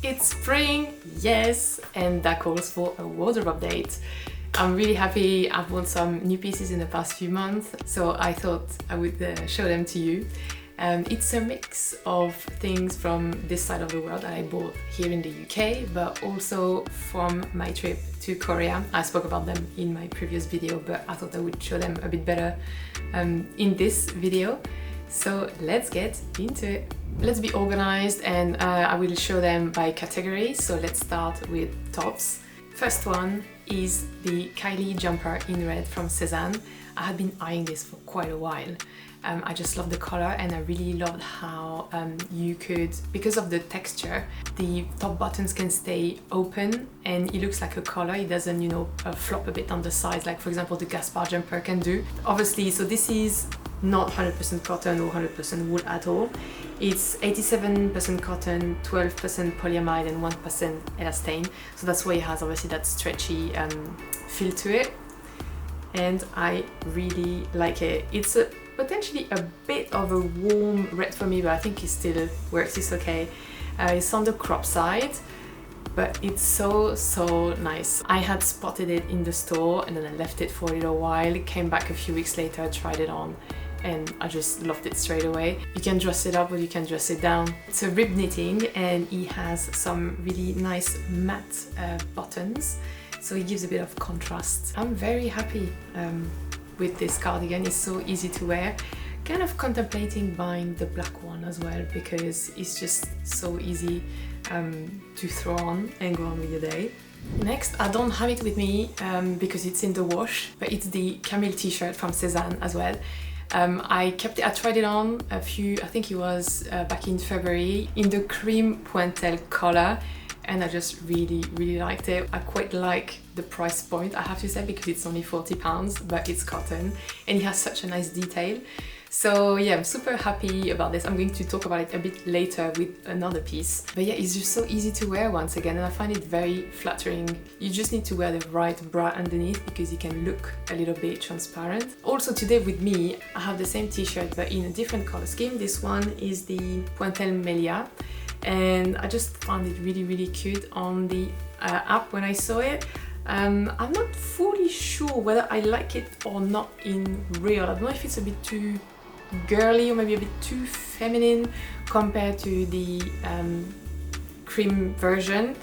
It's spring, yes, and that calls for a wardrobe update. I'm really happy. I've bought some new pieces in the past few months, so I thought I would show them to you. It's a mix of things from this side of the world that I bought here in the UK, but also from my trip to Korea. I spoke about them in my previous video, but I thought I would show them a bit better in this video. So let's get into it. Let's be organized, and I will show them by category. So let's start with tops. First one is the Kylie jumper in red from Sézane. I had been eyeing this for quite a while. I just love the color, and I really loved how you could, because of the texture, the top buttons can stay open and it looks like a collar. It doesn't, you know, flop a bit on the sides like for example the Gaspard jumper can do. Obviously, so this is not 100% cotton or 100% wool at all. It's 87% cotton, 12% polyamide and 1% elastane. So that's why it has obviously that stretchy feel to it. And I really like it. It's potentially a bit of a warm red for me, but I think it still works, it's okay. It's on the crop side, but it's so nice. I had spotted it in the store and then I left it for a little while, came back a few weeks later, tried it on, and I just loved it straight away. You can dress it up or you can dress it down. It's a rib knitting and it has some really nice matte buttons, so it gives a bit of contrast. I'm very happy with this cardigan. It's so easy to wear. Kind of contemplating buying the black one as well because it's just so easy to throw on and go on with your day. Next, I don't have it with me because it's in the wash, but it's the Camil t-shirt from Sézane as well. I tried it on a few, I think it was back in February, in the cream pointel color, and I just really liked it. I quite like the price point, I have to say, because it's only £40, but it's cotton and it has such a nice detail. So yeah, I'm super happy about this. I'm going to talk about it a bit later with another piece. But yeah, it's just so easy to wear once again, and I find it very flattering. You just need to wear the right bra underneath because it can look a little bit transparent. Also today with me, I have the same t-shirt but in a different color scheme. This one is the Pointel Melia, and I just found it really cute on the app when I saw it. I'm not fully sure whether I like it or not in real. I don't know if it's a bit too girly or maybe a bit too feminine compared to the cream version.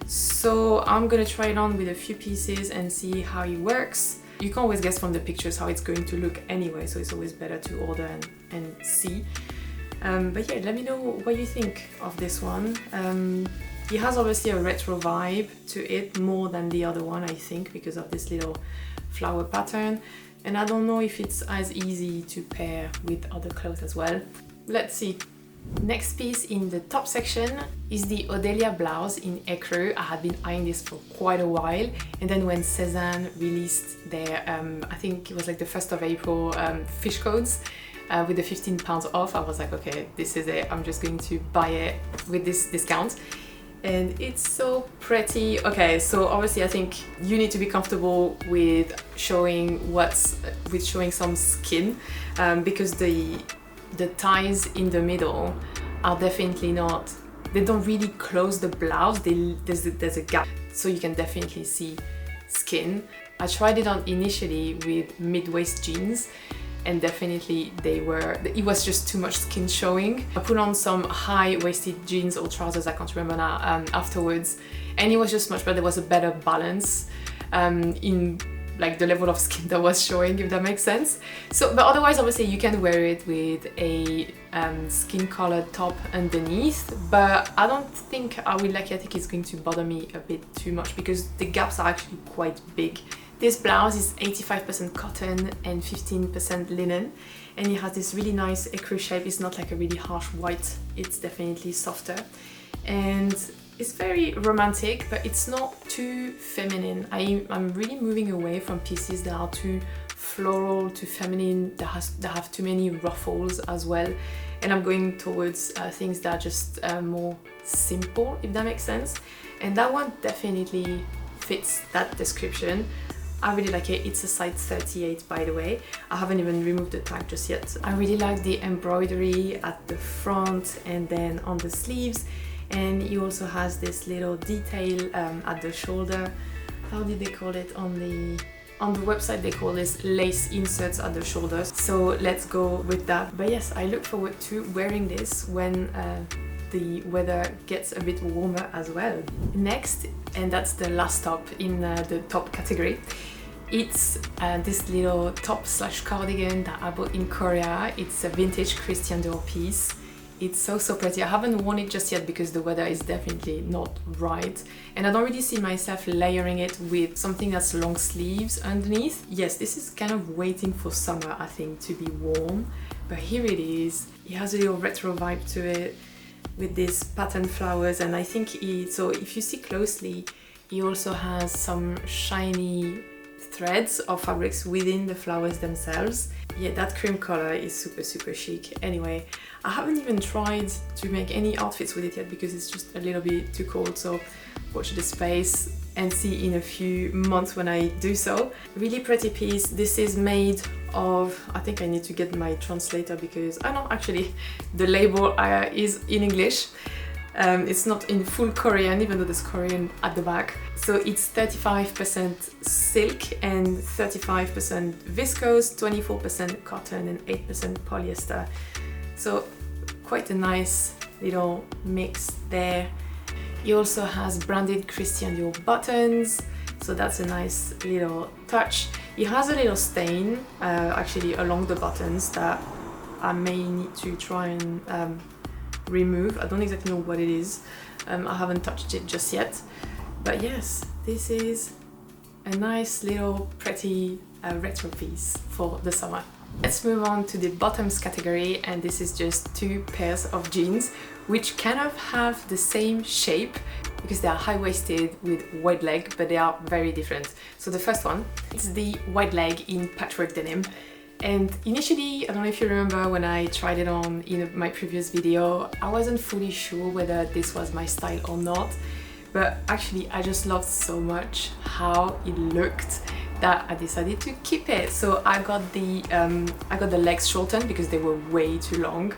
So I'm gonna try it on with a few pieces and see how it works. You can always guess from the pictures how it's going to look anyway, so it's always better to order and see. But yeah, let me know what you think of this one. It has obviously a retro vibe to it more than the other one, I think, because of this little flower pattern. And I don't know if it's as easy to pair with other clothes as well. Let's see. Next piece in the top section is the Odelia blouse in ecru. I had been eyeing this for quite a while, and then when Sézane released their, I think it was like the 1st of April fish codes with the £15 off, I was like, okay, this is it. I'm just going to buy it with this discount. And it's so pretty. Okay, so obviously I think you need to be comfortable with showing some skin because the ties in the middle are definitely not, they don't really close the blouse. There's a gap, so you can definitely see skin. I tried it on initially with mid-waist jeans, and definitely it was just too much skin showing. I put on some high-waisted jeans or trousers, I can't remember now, afterwards, and it was just much better. There was a better balance in like the level of skin that was showing, if that makes sense. So, but otherwise, obviously, you can wear it with a skin-colored top underneath, but I don't think I will like it. I think it's going to bother me a bit too much because the gaps are actually quite big. This blouse is 85% cotton and 15% linen, and it has this really nice ecru shape. It's not like a really harsh white, it's definitely softer, and it's very romantic, but it's not too feminine. I'm really moving away from pieces that are too floral, too feminine, that have too many ruffles as well, and I'm going towards things that are just more simple, if that makes sense, and that one definitely fits that description. I really like it. It's a size 38, by the way. I haven't even removed the tag just yet. I really like the embroidery at the front and then on the sleeves. and he also has this little detail at the shoulder. How did they call it on the website? They call this lace inserts at the shoulders, so let's go with that. But yes, I look forward to wearing this when the weather gets a bit warmer as well. Next, and that's the last top in the top category, it's this little top slash cardigan that I bought in Korea. It's a vintage Christian Dior piece. It's so pretty. I haven't worn it just yet because the weather is definitely not right, and I don't really see myself layering it with something that's long sleeves underneath. Yes, this is kind of waiting for summer, I think, to be worn, but here it is. It has a little retro vibe to it with these pattern flowers, and I think so if you see closely, he also has some shiny threads or fabrics within the flowers themselves. Yeah, that cream color is super chic. Anyway, I haven't even tried to make any outfits with it yet because it's just a little bit too cold, so watch this space and see in a few months when I do so. Really pretty piece. This is made of, I think I need to get my translator because, oh no, actually the label is in English. It's not in full Korean, even though there's Korean at the back. So it's 35% silk and 35% viscose, 24% cotton and 8% polyester. So quite a nice little mix there. He also has branded Christian Dior buttons, so that's a nice little touch. He has a little stain actually along the buttons that I may need to try and remove. I don't exactly know what it is. I haven't touched it just yet. But yes, this is a nice little pretty retro piece for the summer. Let's move on to the bottoms category, and this is just two pairs of jeans which kind of have the same shape because they are high-waisted with wide leg, but they are very different. So the first one is the wide leg in patchwork denim. And initially, I don't know if you remember when I tried it on in my previous video, I wasn't fully sure whether this was my style or not, but actually I just loved so much how it looked that I decided to keep it. So I got the legs shortened because they were way too long,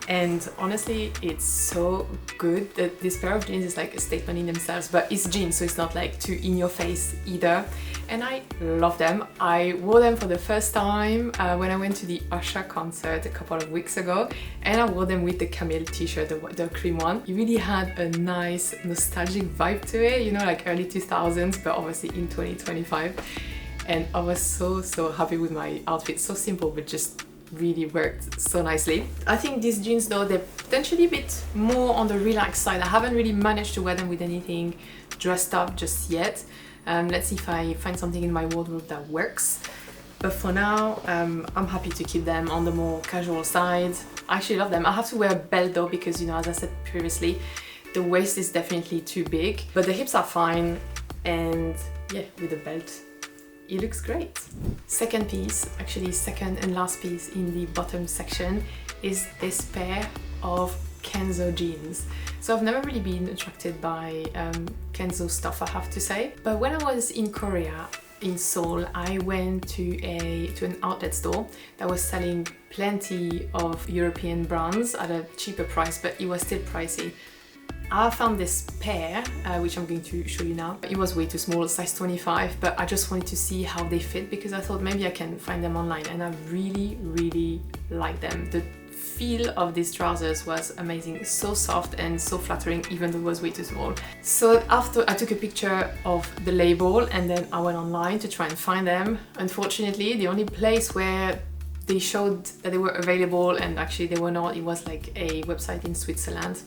and honestly it's so good that this pair of jeans is like a statement in themselves, but it's jeans, so it's not like too in your face either, and I love them. I wore them for the first time when I went to the Usher concert a couple of weeks ago, and I wore them with the Camil t-shirt, the cream one. It really had a nice nostalgic vibe to it, you know, like early 2000s, but obviously in 2025, and I was so happy with my outfit. So simple, but just really worked so nicely. I think these jeans though, they're potentially a bit more on the relaxed side. I haven't really managed to wear them with anything dressed up just yet. Let's see if I find something in my wardrobe that works. But for now, I'm happy to keep them on the more casual side. I actually love them. I have to wear a belt though because, you know, as I said previously, the waist is definitely too big, but the hips are fine, and yeah, with a belt it looks great. Second piece, actually second and last piece in the bottom section, is this pair of Kenzo jeans. So I've never really been attracted by Kenzo stuff, I have to say. But when I was in Korea, in Seoul, I went to an outlet store that was selling plenty of European brands at a cheaper price, but it was still pricey. I found this pair, which I'm going to show you now. It was way too small, size 25, but I just wanted to see how they fit because I thought maybe I can find them online, and I really like them. The feel of these trousers was amazing, so soft and so flattering, even though it was way too small. So after I took a picture of the label and then I went online to try and find them. Unfortunately, the only place where they showed that they were available, and actually they were not, it was like a website in Switzerland.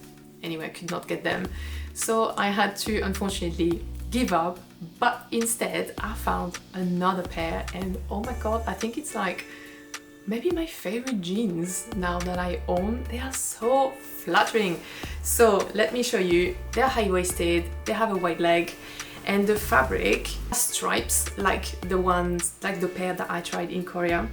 Anyway, I could not get them, so I had to unfortunately give up, but instead I found another pair, and oh my god, I think it's like maybe my favorite jeans now that I own. They are so flattering. So let me show you. They're high-waisted, they have a wide leg, and the fabric has stripes like the ones, like the pair that I tried in Korea.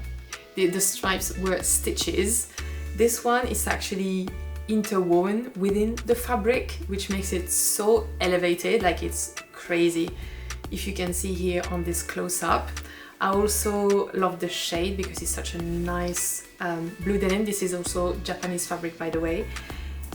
The stripes were stitches. This one is actually interwoven within the fabric, which makes it so elevated, like it's crazy. If you can see here on this close-up. I also love the shade because it's such a nice blue denim. This is also Japanese fabric, by the way,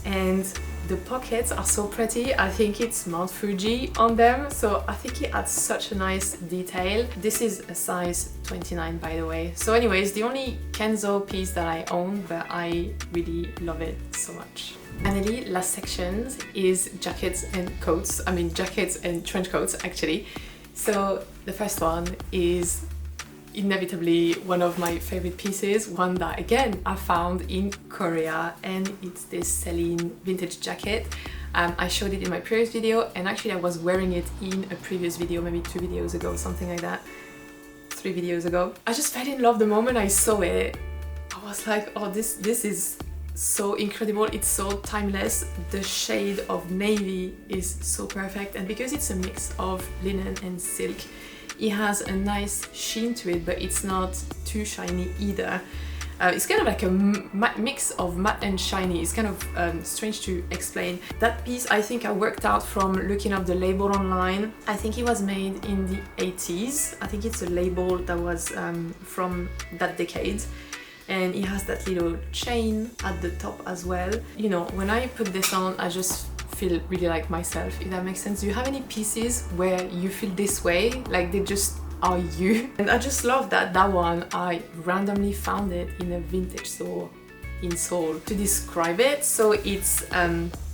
and the pockets are so pretty. I think it's Mount Fuji on them, so I think it adds such a nice detail. This is a size 29, by the way. So anyways, the only Kenzo piece that I own, but I really love it so much. Finally, last section is jackets and coats. I mean jackets and trench coats actually. So the first one is inevitably one of my favorite pieces, one that again I found in Korea, and it's this Céline vintage jacket. I showed it in my previous video, and actually I was wearing it in a previous video, maybe 2 videos ago, something like that, 3 videos ago. I just fell in love the moment I saw it. I was like, oh, this is so incredible, it's so timeless. The shade of navy is so perfect, and because it's a mix of linen and silk, it has a nice sheen to it, but it's not too shiny either. It's kind of like a mix of matte and shiny. It's kind of strange to explain. That piece I think I worked out from looking up the label online. I think it was made in the 80s. I think it's a label that was from that decade. And it has that little chain at the top as well. You know, when I put this on, I just feel really like myself, if that makes sense. Do you have any pieces where you feel this way, like they just are you? And I just love that one I randomly found it in a vintage store in Seoul. To describe it, so it's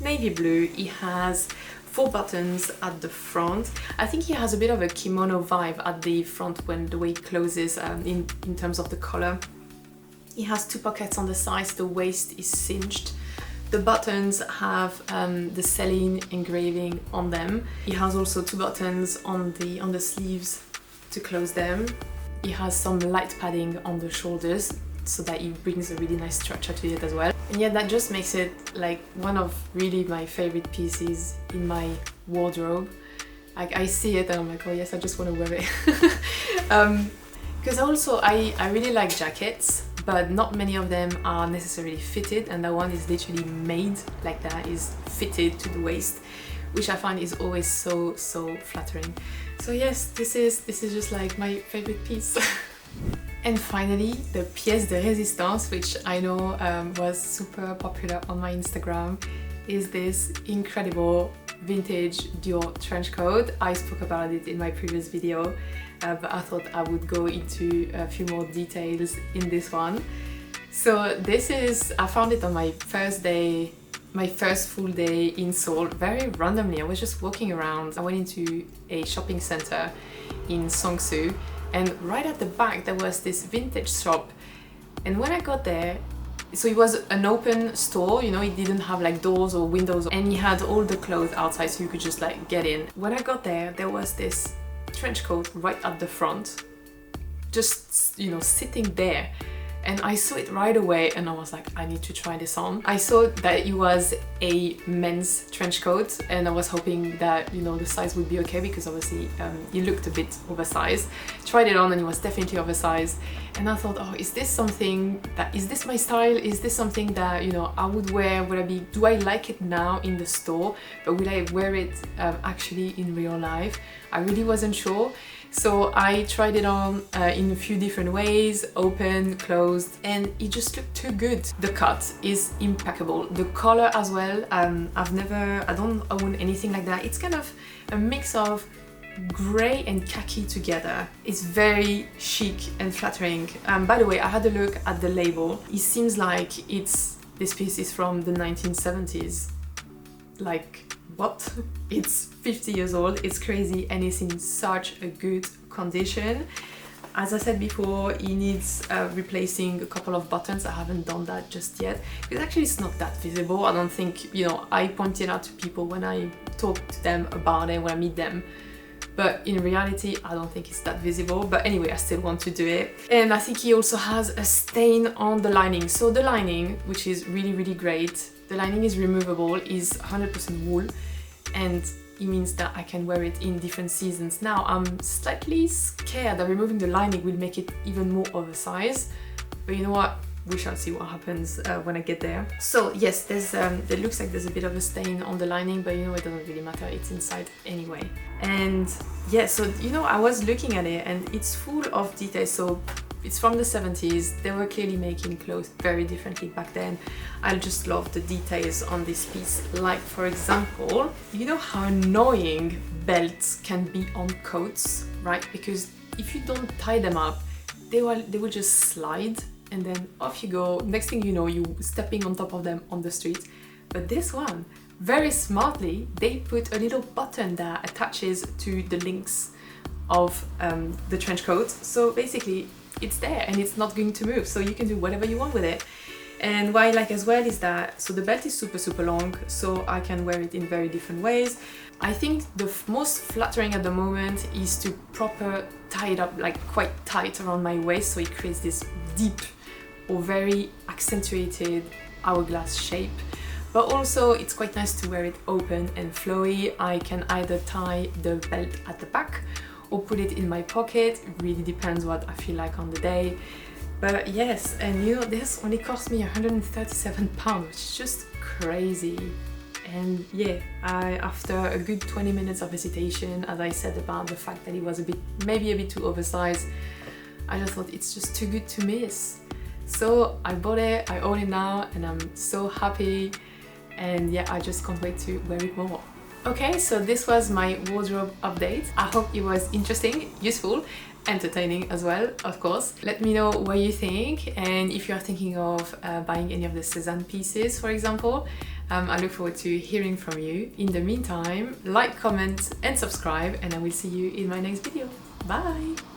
navy blue. It has 4 buttons at the front. I think it has a bit of a kimono vibe at the front when the way it closes in terms of the color. It has 2 pockets on the sides. The waist is cinched. The buttons have the Céline engraving on them. It has also 2 buttons on the sleeves to close them. It has some light padding on the shoulders so that it brings a really nice structure to it as well. And yeah, that just makes it like one of really my favorite pieces in my wardrobe. Like I see it and I'm like, oh yes, I just want to wear it. Because also I really like jackets, but not many of them are necessarily fitted, and that one is literally made like that, is fitted to the waist, which I find is always so flattering. So yes, this is just like my favorite piece. And finally, the pièce de résistance, which I know was super popular on my Instagram, is this incredible vintage Dior trench coat. I spoke about it in my previous video, but I thought I would go into a few more details in this one. So this is, I found it on my first day, my first full day in Seoul, very randomly. I was just walking around. I went into a shopping center in Songsu, and right at the back there was this vintage shop. And when I got there, so it was an open store, you know, it didn't have like doors or windows, and it had all the clothes outside so you could just like get in. When I got there, there was this trench coat right at the front, just, you know, sitting there. And I saw it right away and I was like, I need to try this on. I saw that it was a men's trench coat, and I was hoping that, you know, the size would be okay, because obviously it looked a bit oversized. Tried it on and it was definitely oversized. And I thought, oh, is this my style? Is this something that, you know, I would wear? Do I like it now in the store, but will I wear it actually in real life? I really wasn't sure. So I tried it on in a few different ways, open, closed, and it just looked too good. The cut is impeccable. The color as well, I don't own anything like that. It's kind of a mix of grey and khaki together. It's very chic and flattering. By the way, I had a look at the label. It seems like this piece is from the 1970s. Like, what? It's 50 years old, it's crazy, and it's in such a good condition. As I said before, it needs replacing a couple of buttons. I haven't done that just yet, because actually it's not that visible. I don't think, you know, I point it out to people when I talk to them about it, when I meet them. But in reality, I don't think it's that visible. But anyway, I still want to do it. And I think he also has a stain on the lining. So the lining, which is really, really great, the lining is removable, is 100% wool, and it means that I can wear it in different seasons. Now, I'm slightly scared that removing the lining will make it even more oversized, but you know what? We shall see what happens when I get there. So yes, there looks like there's a bit of a stain on the lining, but you know, it doesn't really matter, it's inside anyway. And yeah, so you know, I was looking at it and it's full of details. So It's from the 70s. They were clearly making clothes very differently back then. I just love the details on this piece. Like for example, you know how annoying belts can be on coats, right? Because if you don't tie them up, they will just slide and then off you go. Next thing you know, you stepping on top of them on the street. But this one, very smartly, they put a little button that attaches to the links of the trench coat. So basically it's there and it's not going to move, so you can do whatever you want with it. And what I like as well is that, so the belt is super long, so I can wear it in very different ways. I think the most flattering at the moment is to proper tie it up like quite tight around my waist, so it creates this deep or very accentuated hourglass shape. But also it's quite nice to wear it open and flowy. I can either tie the belt at the back or put it in my pocket. It really depends what I feel like on the day. But yes, and you know, this only cost me £137, which is just crazy. And yeah, after a good 20 minutes of hesitation, as I said about the fact that it was maybe a bit too oversized, I just thought it's just too good to miss. So I bought it, I own it now, and I'm so happy. And yeah, I just can't wait to wear it more. Okay, so this was my wardrobe update. I hope it was interesting, useful, entertaining as well, of course. Let me know what you think, and if you are thinking of buying any of the Sézane pieces, for example. I look forward to hearing from you. In the meantime, like, comment and subscribe, and I will see you in my next video. Bye!